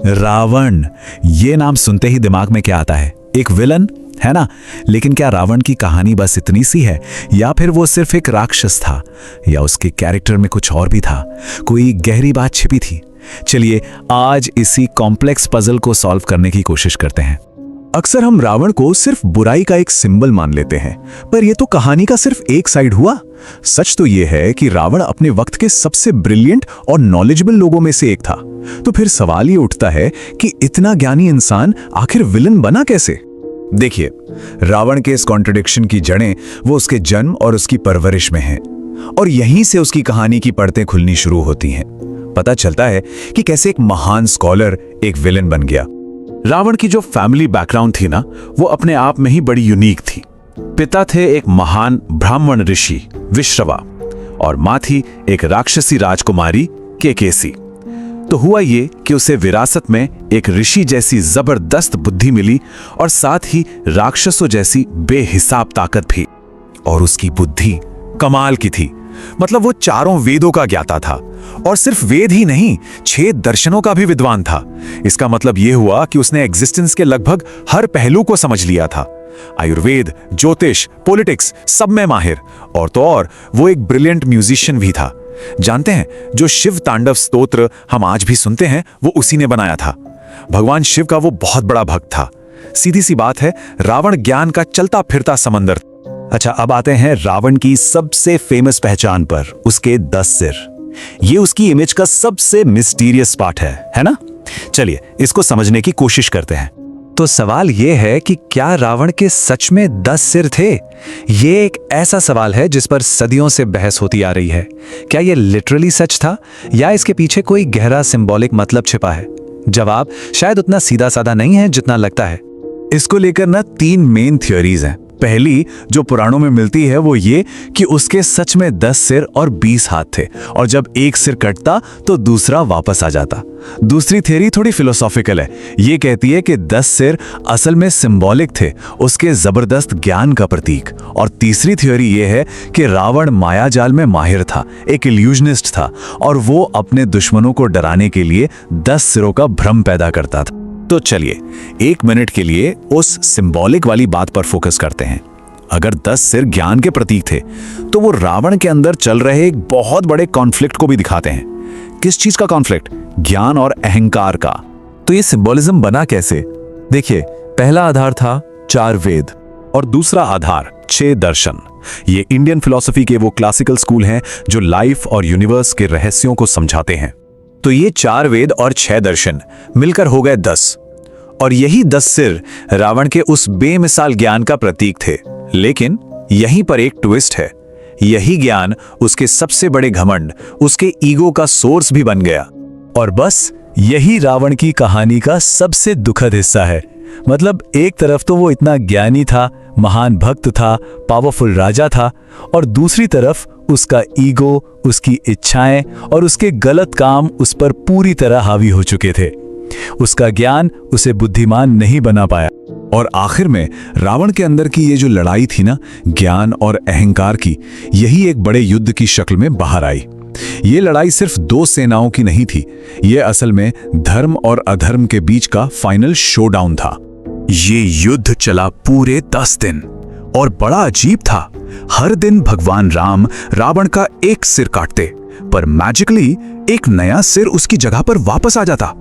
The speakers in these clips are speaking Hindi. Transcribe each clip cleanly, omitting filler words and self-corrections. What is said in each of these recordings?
रावण, ये नाम सुनते ही दिमाग में क्या आता है? एक विलन, है ना? लेकिन क्या रावण की कहानी बस इतनी सी है, या फिर वो सिर्फ एक राक्षस था, या उसके कैरेक्टर में कुछ और भी था, कोई गहरी बात छिपी थी? चलिए आज इसी कॉम्प्लेक्स पजल को सॉल्व करने की कोशिश करते हैं। अक्सर हम रावण को सिर्फ बुराई का एक सिंबल मान लेते हैं, पर यह तो कहानी का सिर्फ एक साइड हुआ। सच तो यह है कि रावण अपने वक्त के सबसे ब्रिलियंट और नॉलेजेबल लोगों में से एक था। तो फिर सवाल ये उठता है कि इतना ज्ञानी इंसान आखिर विलन बना कैसे? देखिए, रावण के इस कॉन्ट्रडिक्शन की जड़ें वो उसके जन्म और उसकी परवरिश में हैं, और यहीं से उसकी कहानी की परतें खुलनी शुरू होती हैं। पता चलता है कि कैसे एक महान स्कॉलर एक विलन बन गया। रावण की जो फैमिली बैकग्राउंड थी ना, वो अपने आप में ही बड़ी यूनिक थी। पिता थे एक महान ब्राह्मण ऋषि विश्रवा, और मां थी एक राक्षसी राजकुमारी केकेसी। तो हुआ ये कि उसे विरासत में एक ऋषि जैसी जबरदस्त बुद्धि मिली, और साथ ही राक्षसों जैसी बेहिसाब ताकत भी। और उसकी बुद्धि कमाल की थी। मतलब वो चारों वेदों का ज्ञाता था, और सिर्फ वेद ही नहीं, 6 दर्शनों का भी विद्वान था। इसका मतलब यह हुआ कि उसने एग्जिस्टेंस के लगभग हर पहलू को समझ लिया था। आयुर्वेद, ज्योतिष, पॉलिटिक्स, सब में माहिर। और तो और वो एक ब्रिलियंट म्यूजिशियन भी था। जानते हैं, जो शिव तांडव स्तोत्र हम आज भी सुनते हैं, वो उसी ने बनाया था। भगवान शिव का वो बहुत बड़ा भक्त था। सीधी सी बात है, रावण ज्ञान का चलता फिरता समंदर। अच्छा, अब आते हैं रावण की सबसे फेमस पहचान पर, उसके 10 सिर। ये उसकी इमेज का सबसे मिस्टीरियस पार्ट है ना? चलिए इसको समझने की कोशिश करते हैं। तो सवाल यह है कि क्या रावण के सच में 10 सिर थे? ये एक ऐसा सवाल है जिस पर सदियों से बहस होती आ रही है। क्या ये लिटरली सच था, या इसके पीछे कोई गहरा सिंबॉलिक मतलब छिपा है? जवाब शायद उतना सीधा साधा नहीं है जितना लगता है। इसको लेकर ना 3 मेन थ्योरीज हैं। पहली जो पुराणों में मिलती है वो ये कि उसके सच में 10 सिर और 20 हाथ थे, और जब एक सिर कटता तो दूसरा वापस आ जाता। दूसरी थ्योरी थोड़ी फिलोसॉफिकल है। ये कहती है कि 10 सिर असल में सिंबॉलिक थे, उसके जबरदस्त ज्ञान का प्रतीक। और तीसरी थ्योरी ये है कि रावण माया जाल में माहिर था, एक इल्यूजनिस्ट था, और वो अपने दुश्मनों को डराने के लिए 10 सिरों का भ्रम पैदा करता था। तो चलिए 1 मिनट के लिए उस सिंबॉलिक वाली बात पर फोकस करते हैं। अगर 10 सिर ज्ञान के प्रतीक थे, तो वो रावण के अंदर चल रहे एक बहुत बड़े कॉन्फ्लिक्ट को भी दिखाते हैं। किस चीज का कॉन्फ्लिक्ट? ज्ञान और अहंकार का। तो ये सिंबॉलिज्म बना कैसे? देखिए, पहला आधार था 4 वेद, और दूसरा आधार 6 दर्शन। ये इंडियन फिलॉसफी के वो क्लासिकल स्कूल हैं जो लाइफ और यूनिवर्स के रहस्यों को समझाते हैं। तो ये 4 वेद और 6 दर्शन मिलकर हो गए 10, और यही 10 सिर रावण के उस बेमिसाल ज्ञान का प्रतीक थे। लेकिन यहीं पर एक ट्विस्ट है। यही ज्ञान उसके सबसे बड़े घमंड, उसके ईगो का सोर्स भी बन गया। और बस यही रावण की कहानी का सबसे दुखद हिस्सा है। मतलब एक तरफ तो वो इतना ज्ञानी था, महान भक्त था, पावरफुल राजा था, और दूसरी तरफ उसका ईगो, उसकी इच्छाएं और उसके गलत काम उस पर पूरी तरह हावी हो चुके थे। उसका ज्ञान उसे बुद्धिमान नहीं बना पाया। और आखिर में रावण के अंदर की ये जो लड़ाई थी ना, ज्ञान और अहंकार की, यही एक बड़े युद्ध की शक्ल में बाहर आई। ये लड़ाई सिर्फ 2 सेनाओं की नहीं थी, ये असल में धर्म और अधर्म के बीच का फाइनल शोडाउन था। ये युद्ध चला पूरे 10 दिन, और बड़ा अजीब था। हर दिन भगवान राम रावण का एक सिर काटते, पर मैजिकली एक नया सिर उसकी जगह पर वापस आ जाता।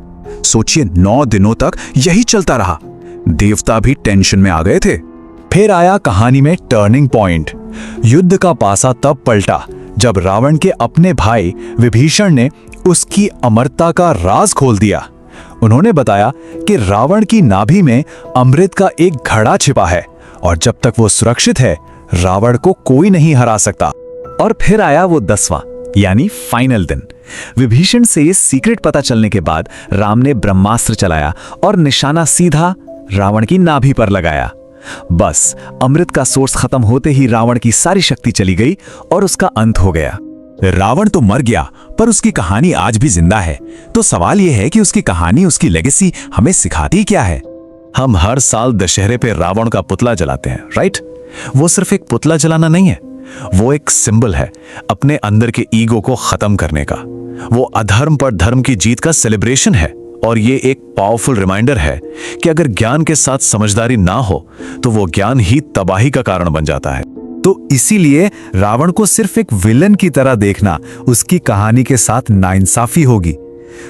सोचिए, 9 दिनों तक यही चलता रहा। देवता भी टेंशन में आ गए थे। फिर आया कहानी में टर्निंग पॉइंट। युद्ध का पासा तब पलटा जब रावण के अपने भाई विभीषण ने उसकी अमरता का राज खोल दिया। उन्होंने बताया कि रावण की नाभि में अमृत का एक घड़ा छिपा है, और जब तक वो सुरक्षित है, रावण को कोई नहीं हरा सकता। और फिर आया वो 10वां यानी फाइनल दिन। विभीषण से ये सीक्रेट पता चलने के बाद राम ने ब्रह्मास्त्र चलाया और निशाना सीधा रावण की नाभि पर लगाया। बस अमृत का सोर्स खत्म होते ही रावण की सारी शक्ति चली गई और उसका अंत हो गया। रावण तो मर गया, पर उसकी कहानी आज भी जिंदा है। तो सवाल यह है कि उसकी कहानी, उसकी लेगेसी हमें सिखाती क्या है? हम हर साल दशहरे पे रावण का पुतला जलाते हैं, राइट? वो सिर्फ एक पुतला जलाना नहीं है, वो एक सिंबल है अपने अंदर के ईगो को खत्म करने का। वो अधर्म पर धर्म की जीत का सेलिब्रेशन है। और ये एक पावरफुल रिमाइंडर है कि अगर ज्ञान के साथ समझदारी ना हो तो वो ज्ञान ही तबाही का कारण बन जाता है। तो इसीलिए रावण को सिर्फ एक विलन की तरह देखना उसकी कहानी के साथ नाइंसाफी होगी।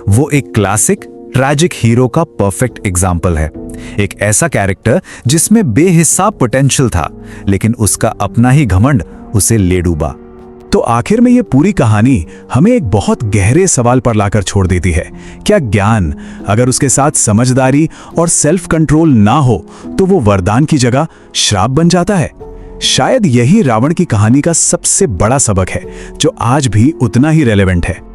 वो एक क्लासिक ट्रैजिक हीरो का परफेक्ट एग्जाम्पल है, एक ऐसा कैरेक्टर जिसमें बेहिसाब पोटेंशियल था, लेकिन उसका अपना ही घमंड उसे ले डूबा। तो आखिर में ये पूरी कहानी हमें एक बहुत गहरे सवाल पर लाकर छोड़ देती है। क्या ज्ञान अगर उसके साथ समझदारी और सेल्फ कंट्रोल ना हो तो वो वरदान की जगह श्राप बन जाता है? शायद यही रावण की कहानी का सबसे बड़ा सबक है, जो आज भी उतना ही रेलेवेंट है।